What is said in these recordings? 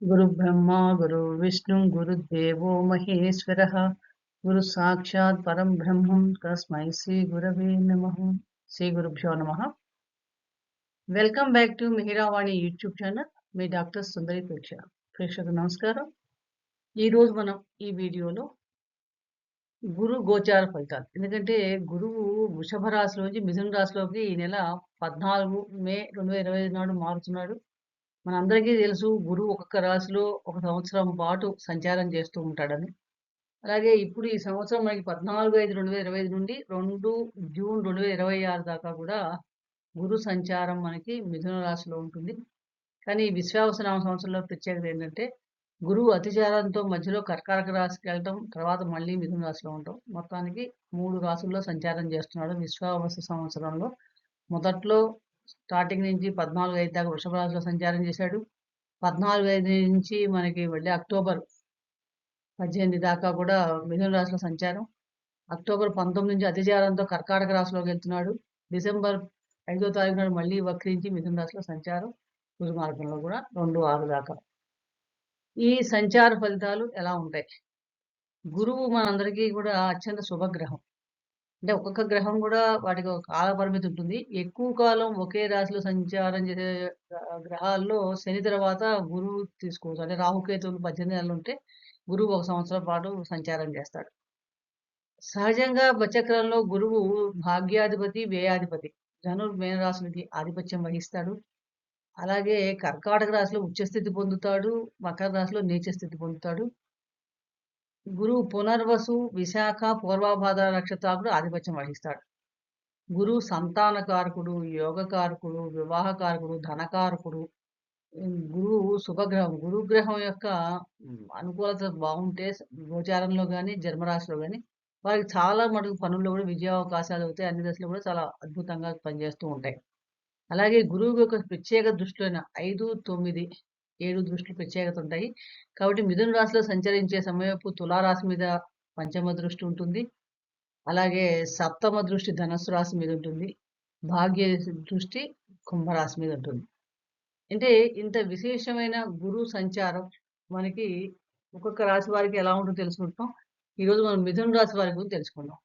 గురు బ్రహ్మ గురు విష్ణు గురుదేవో మహేశ్వరः గురు సాక్షాత్ పరం బ్రహ్మం తస్మై శ్రీ గురవే నమః. శ్రీ గురుభ్యో నమః. Welcome back to Mihiravani YouTube channel. మీ డాక్టర్ సుందరి ప్రేక్షకు నమస్కారం. ఈ రోజు మనం ఈ వీడియోలో గురు గోచార ఫలితాలు, ఎందుకంటే గురువు వృషభ రాశిలోంచి మిథున రాశిలోకి ఈ నెల 14 మే 2025 నాడు మారుతున్నాడు. మనందరికీ తెలుసు గురువు ఒక్కొక్క రాశిలో ఒక సంవత్సరం పాటు సంచారం చేస్తూ ఉంటాడని. అలాగే ఇప్పుడు ఈ సంవత్సరం మనకి 14/5/2025 నుండి 2 జూన్ 2026 దాకా కూడా గురు సంచారం మనకి మిథున రాశిలో ఉంటుంది. కానీ ఈ విశ్వావసునామ సంవత్సరంలో ప్రత్యేకత ఏంటంటే గురువు అతిచారంతో మధ్యలో కర్కాటక రాశికి వెళ్ళటం, తర్వాత మళ్ళీ మిథున రాశిలో ఉండటం. మొత్తానికి 3 రాశుల్లో సంచారం చేస్తున్నాడు విశ్వావసు సంవత్సరంలో. మొదట్లో స్టార్టింగ్ నుంచి 14/5 దాకా వృషభ రాశిలో సంచారం చేశాడు. 14/5 నుంచి మనకి మళ్ళీ అక్టోబర్ 18 దాకా కూడా మిథున రాశిలో సంచారం. అక్టోబర్ 19 నుంచి అతిచారంతో కర్కాటక రాశిలోకి వెళ్తున్నాడు. డిసెంబర్ 5వ తారీఖు నాడు మళ్ళీ వక్రించి మిథున రాశిలో సంచారం. ఋతు మార్గంలో కూడా 2-6 దాకా. ఈ సంచార ఫలితాలు ఎలా ఉంటాయి? గురువు మనందరికీ కూడా అత్యంత శుభగ్రహం. అంటే ఒక్కొక్క గ్రహం కూడా వాటికి ఒక కాల పరిమితి ఉంటుంది. ఎక్కువ కాలం ఒకే రాశిలో సంచారం చేసే గ్రహాల్లో శని తర్వాత గురువు తీసుకోవచ్చు. అంటే రాహుకేతువులు 18 నెలలు ఉంటే గురువు 1 సంవత్సరం పాటు సంచారం చేస్తాడు. సహజంగా బచక్రంలో గురువు భాగ్యాధిపతి, వ్యయాధిపతి. మీన రాశులకి ఆధిపత్యం వహిస్తాడు. అలాగే కర్కాటక రాశిలో ఉచ్చస్థితి పొందుతాడు. మకర రాశిలో నీచ స్థితి పొందుతాడు. గురువు పునర్వసు, విశాఖ, పూర్వభాద్ర నక్షత్రాలకు ఆధిపత్యం వహిస్తాడు. గురువు సంతానకారకుడు, యోగకారకుడు, వివాహకారకుడు, ధనకారకుడు. గురువు శుభగ్రహం. గురుగ్రహం యొక్క అనుకూలత బాగుంటే గోచారంలో గాని, జన్మరాశిలో గాని వారికి చాలా మటుకు పనుల్లో కూడా విజయావకాశాలు అవుతాయి. అన్ని దశలు కూడా చాలా అద్భుతంగా పనిచేస్తూ ఉంటాయి. అలాగే గురువు యొక్క ప్రత్యేక దృష్టులైన 5, 9, 7 దృష్టిలు ప్రత్యేకత ఉంటాయి. కాబట్టి మిథున రాశిలో సంచరించే సమయపు తులారాశి మీద పంచమ దృష్టి ఉంటుంది. అలాగే సప్తమ దృష్టి ధనస్సు రాశి మీద ఉంటుంది. భాగ్య దృష్టి కుంభరాశి మీద ఉంటుంది. అంటే ఇంత విశేషమైన గురు సంచారం మనకి ఒక్కొక్క రాశి వారికి ఎలా ఉంటుందో తెలుసుకుంటాం. ఈరోజు మనం మిథున రాశి వారి గురించి తెలుసుకుందాం.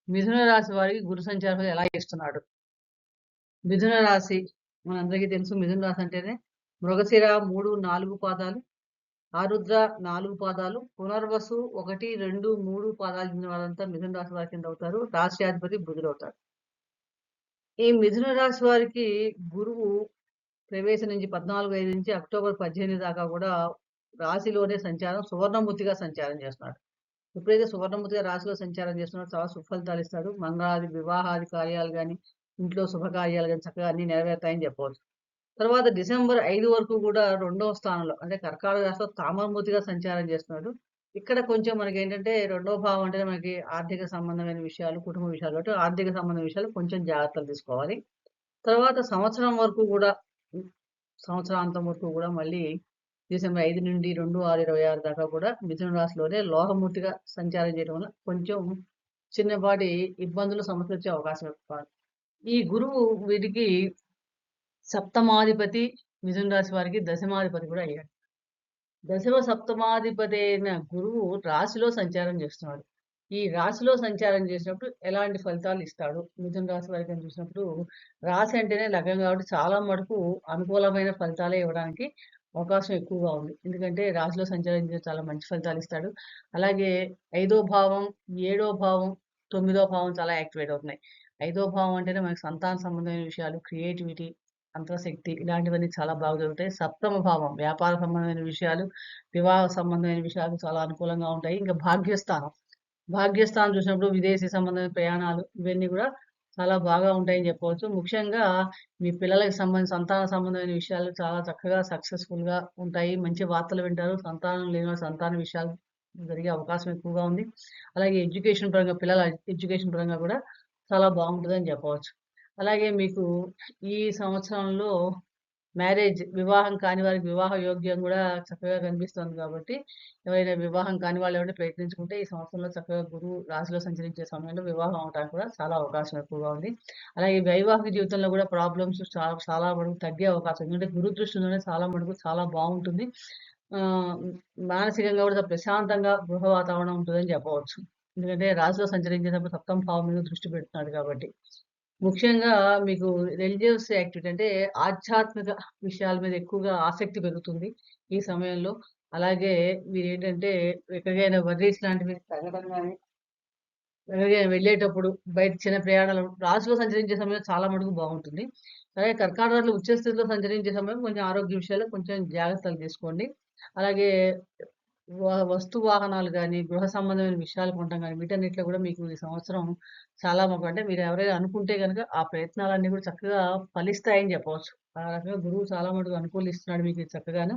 మిథున రాశి వారికి గురు సంచారం ఎలా ఇస్తున్నాడు? మిథున రాశి మనందరికీ తెలుసు. మిథున రాశి అంటేనే మృగశిర 3, 4 పాదాలు, ఆరుద్ర 4 పాదాలు, పునర్వసు 1, 2, 3 పాదాలు చెందిన వారంతా మిథున రాశి వారి కింద అవుతారు. రాశ్యాధిపతి బుధుడు అవుతారు. ఈ మిథున రాశి వారికి గురువు ప్రవేశం నుంచి 14/5 నుంచి అక్టోబర్ 18 దాకా కూడా రాశిలోనే సంచారం, సువర్ణమూర్తిగా సంచారం చేస్తున్నాడు. ఎప్పుడైతే సువర్ణమూర్తిగా రాశిలో సంచారం చేస్తున్నాడో చాలా సుఫలితాలు ఇస్తాడు. మంగళాది, వివాహాది కార్యాలు గాని, ఇంట్లో శుభకార్యాలు గాని చక్కగా అన్ని నెరవేరుతాయని చెప్పవచ్చు. తర్వాత డిసెంబర్ 5 వరకు కూడా 2వ స్థానంలో అంటే కర్కాటక రాశిలో తామరమూర్తిగా సంచారం చేస్తున్నాడు. ఇక్కడ కొంచెం మనకేంటంటే 2వ భావం అంటే మనకి ఆర్థిక సంబంధమైన విషయాలు, కుటుంబ విషయాలు కాబట్టి ఆర్థిక సంబంధమైన విషయాలు కొంచెం జాగ్రత్తలు తీసుకోవాలి. తర్వాత సంవత్సరం వరకు కూడా సంవత్సరాంతం వరకు కూడా మళ్ళీ డిసెంబర్ 5 నుండి 2/6/26 దాకా కూడా మిథున రాశిలోనే లోహమూర్తిగా సంచారం చేయడం వల్ల కొంచెం చిన్నపాటి ఇబ్బందులు, సమస్యలు వచ్చే అవకాశం ఎక్కువ. ఈ గురువు వీరికి సప్తమాధిపతి, మిథున రాశి వారికి దశమాధిపతి కూడా అయ్యాడు. దశమ సప్తమాధిపతి అయిన గురువు రాశిలో సంచారం చేస్తున్నాడు. ఈ రాశిలో సంచారం చేసినప్పుడు ఎలాంటి ఫలితాలు ఇస్తాడు? మిథున రాశి వారికి అని చూసినప్పుడు రాశి అంటేనే లగ్నం కాబట్టి చాలా మటుకు అనుకూలమైన ఫలితాలే ఇవ్వడానికి అవకాశం ఎక్కువగా ఉంది. ఎందుకంటే రాశిలో సంచరించే చాలా మంచి ఫలితాలు ఇస్తాడు. అలాగే 5వ భావం, 7వ భావం, 9వ భావం చాలా యాక్టివేట్ అవుతున్నాయి. 5వ భావం అంటేనే మనకు సంతాన సంబంధమైన విషయాలు, క్రియేటివిటీ, అంతర్శక్తి ఇలాంటివన్నీ చాలా బాగా జరుగుతాయి. సప్తమ భావం వ్యాపార సంబంధమైన విషయాలు, వివాహ సంబంధమైన విషయాలు చాలా అనుకూలంగా ఉంటాయి. ఇంకా భాగ్యస్థానం. భాగ్యస్థానం చూసినప్పుడు విదేశీ సంబంధమైన ప్రయాణాలు ఇవన్నీ కూడా చాలా బాగా ఉంటాయని చెప్పవచ్చు. ముఖ్యంగా మీ పిల్లలకి సంతాన సంబంధమైన విషయాలు చాలా చక్కగా సక్సెస్‌ఫుల్‌గా ఉంటాయి. మంచి వార్తలు వింటారు. సంతానం లేని వాళ్ళు సంతాన విషయాలు జరిగే అవకాశం ఎక్కువగా ఉంది. అలాగే ఎడ్యుకేషన్ పరంగా పిల్లల ఎడ్యుకేషన్ పరంగా కూడా చాలా బాగుంటుందని చెప్పవచ్చు. అలాగే మీకు ఈ సంవత్సరంలో వివాహం కాని వారికి వివాహ యోగ్యం కూడా చక్కగా కనిపిస్తుంది కాబట్టి, ఎవరైనా వివాహం కాని వాళ్ళు ఎవరైనా ప్రయత్నించుకుంటే ఈ సంవత్సరంలో చక్కగా గురువు రాశిలో సంచరించే సమయంలో వివాహం అవ్వటానికి కూడా చాలా అవకాశం ఎక్కువగా ఉంది. అలాగే వైవాహిక జీవితంలో కూడా ప్రాబ్లమ్స్ చాలా మటుకు తగ్గే అవకాశం ఉంది. ఎందుకంటే గురు దృష్టిలోనే చాలా మటుకు చాలా బావుంటుంది. ఆహ్, మానసికంగా కూడా ప్రశాంతంగా గృహ వాతావరణం ఉంటుందని చెప్పవచ్చు. ఎందుకంటే రాశిలో సంచరించేటప్పుడు సప్తమ భావం మీద దృష్టి పెడుతున్నాడు కాబట్టి. ముఖ్యంగా మీకు రిలీజియస్ యాక్టివిటీ అంటే ఆధ్యాత్మిక విషయాల మీద ఎక్కువగా ఆసక్తి పెరుగుతుంది ఈ సమయంలో. అలాగే మీరేంటంటే ఎక్కడికైనా వర్రీస్ లాంటివి తగ్గడం గాని, ఎక్కడికైనా వెళ్ళేటప్పుడు బయట చిన్న ప్రయాణాలు రాశిలో సంచరించే సమయం చాలా మటుకు బావుంటుంది. అలాగే కర్కాటకంలో ఉచ్చ స్థితిలో సంచరించే సమయం కొంచెం ఆరోగ్య విషయాల్లో కొంచెం జాగ్రత్తలు తీసుకోండి. అలాగే వస్తు వాహనాలు గాని, గృహ సంబంధమైన విషయాలు కొనటం గాని, వీటన్నిటిలో కూడా మీకు ఈ సంవత్సరం చాలా అంటే మీరు ఎవరైనా అనుకుంటే గనక ఆ ప్రయత్నాలన్నీ కూడా చక్కగా ఫలిస్తాయని చెప్పవచ్చు. ఆ రకంగా గురువు చాలా మటుకు అనుకూలిస్తున్నాడు మీకు చక్కగాను.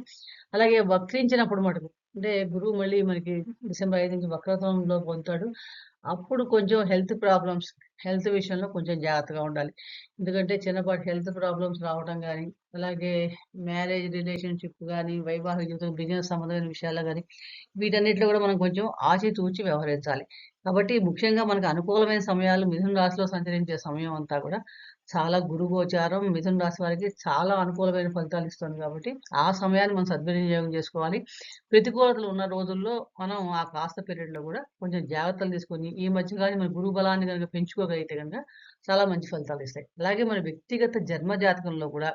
అలాగే వక్రించినప్పుడు మటుకు అంటే గురువు మళ్ళీ మనకి డిసెంబర్ 5 నుంచి వక్రత్వంలో పొందుతాడు. అప్పుడు కొంచెం హెల్త్ విషయంలో కొంచెం జాగ్రత్తగా ఉండాలి. ఎందుకంటే చిన్నపాటి హెల్త్ ప్రాబ్లమ్స్ రావడం గాని, అలాగే మ్యారేజ్ రిలేషన్‌షిప్ గాని, వైవాహిక జీవితం, బిజినెస్ సంబంధమైన విషయాల్లో గాని, వీటన్నిటిలో కూడా మనం కొంచెం ఆచితూచి వ్యవహరించాలి. కాబట్టి ముఖ్యంగా మనకు అనుకూలమైన సమయాలు మిథున రాశిలో సంచరించే సమయం అంతా కూడా చాలా గురు గోచారం మిథున రాశి వారికి చాలా అనుకూలమైన ఫలితాలు ఇస్తుంది కాబట్టి, ఆ సమయాన్ని మనం సద్వినియోగం చేసుకోవాలి. ప్రతికూలతలు ఉన్న రోజుల్లో మనం ఆ కాస్త పీరియడ్‌లో గూడా కొంచెం జాగ్రత్తలు తీసుకొని, ఈ మధ్య గాని మన గురు బలాన్ని గనుక పెంచుకోగలిగితే గనుక చాలా మంచి ఫలితాలిస్తాయి. అలాగే మన వ్యక్తిగత జన్మ జాతకంలో కూడా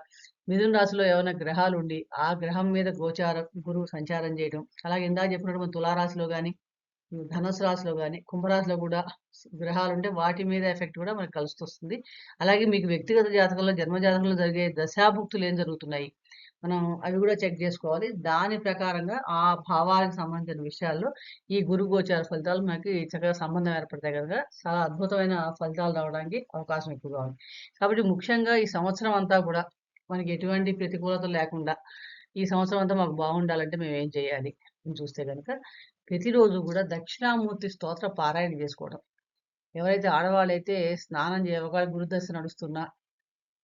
మిథున రాశిలో ఏమైనా గ్రహాలుండి, ఆ గ్రహం మీద గోచారం గురువు సంచారం చేయడం, అలాగే ఇందాక చెప్పినట్టు మన తులారాశిలో గాని, ధనుసు రాశిలో గాని, కుంభరాశిలో గూడా గ్రహాలుంటే వాటి మీద ఎఫెక్ట్ కూడా మనకు కలిసొస్తుంది. అలాగే మీకు వ్యక్తిగత జాతకంలో, జన్మ జాతకంలో జరిగే దశాభుక్తులు ఏం జరుగుతున్నాయి? మనం అవి గూడా చెక్ జేసుకోవాలి. దాని ప్రకారంగా ఆ భావానికి సంబంధించిన విషయాల్లో ఈ గురు గోచార ఫలితాలు మనకి చక్కగా సంబంధం ఏర్పడితే గనక చాలా అద్భుతమైన ఫలితాలు రావడానికి అవకాశం ఎక్కువగా ఉంది. కాబట్టి ముఖ్యంగా ఈ సంవత్సరం అంతా కూడా మనకి ఎటువంటి ప్రతికూలతలు లేకుండా ఈ సంవత్సరం అంతా మాకు బాగుండాలంటే మేమేం చేయాలి? అని చూస్తే గనక ప్రతిరోజు గూడా దక్షిణామూర్తి స్తోత్ర పారాయణ జేసుకోవడం. ఎవరైతే ఆడవాళ్ళైతే స్నానం ఒకవేళ గురుదశ నడుస్తున్నా,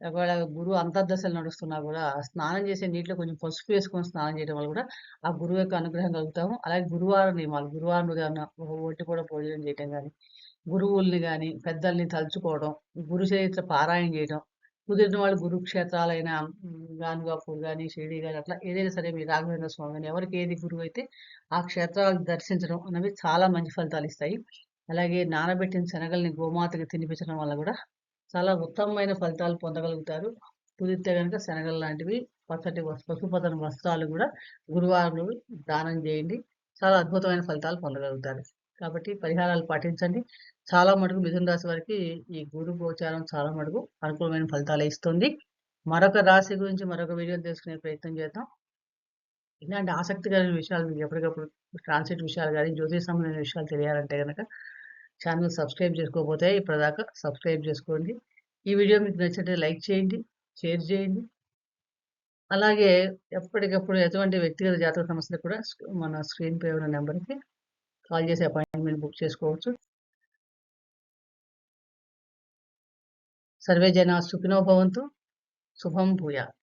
ఒకవేళ గురువు అంతర్దశలు నడుస్తున్నా గూడా స్నానం చేసే నీటిలో కొంచెం పసుపు వేసుకొని స్నానం చేయడం వల్ల గూడా ఆ గురువు యొక్క అనుగ్రహం కలుగుతాము. అలాగే గురువారం నియమాలు, గురువారం ఉదయాన్న ఒంటి పూట భోజనం చేయటం గాని, గురువుల్ని గాని, పెద్దల్ని తలుచుకోవడం, గురు చరిత్ర పారాయణ చేయడం, కుదిరిన వాళ్ళు గురుక్షేత్రాలైన గానుగాపూర్ గాని, షిరిడీ గాని అట్లా ఏదైనా సరే మీ రాఘవేంద్ర స్వామి గాని ఎవరికి ఏది గురువైతే ఆ క్షేత్రాలు దర్శించడం అనేవి చాలా మంచి ఫలితాలిస్తాయి. అలాగే నానబెట్టిన శనగల్ని గోమాతకి తినిపించడం వల్ల గూడా చాలా ఉత్తమమైన ఫలితాలు పొందగలుగుతారు. కుదిరితే గనుక శనగలు లాంటివి పచ్చటి పసుపు వస్త్రాలు గూడా గురువారం రోజు దానం జేయండి. చాలా అద్భుతమైన ఫలితాలు పొందగలుగుతారు. కాబట్టి పరిహారాలు పాటించండి. చాలా మటుకు మిథున రాశి వారికి ఈ గురు గోచారం చాలా మటుకు అనుకూలమైన ఫలితాలే ఇస్తుంది. మరొక రాశి గురించి మరొక వీడియోలో తెలుసుకునే ప్రయత్నం చేద్దాం. ఇలాంటి ఆసక్తికరమైన విషయాలు మీకు ఎప్పటికప్పుడు ట్రాన్సిట్ విషయాలు గాని, జ్యోతిష సంబంధమైన విషయాలు తెలియాలంటే గనక ఛానెల్ సబ్స్క్రైబ్ చేసుకోకపోతే ఇప్పటిదాకా సబ్స్క్రైబ్ చేసుకోండి. ఈ వీడియో మీకు నచ్చితే లైక్ చేయండి, షేర్ చేయండి. అలాగే ఎప్పటికప్పుడు ఎటువంటి వ్యక్తిగత జాతక సమస్యలకు కూడా మన స్క్రీన్ పై ఉన్న నంబర్‌కి కాల్ చేసి అపాయింట్‌మెంట్ బుక్ చేసుకోవచ్చు. సర్వే జనా సుఖినో భవంతు. శుభం భూయాత్.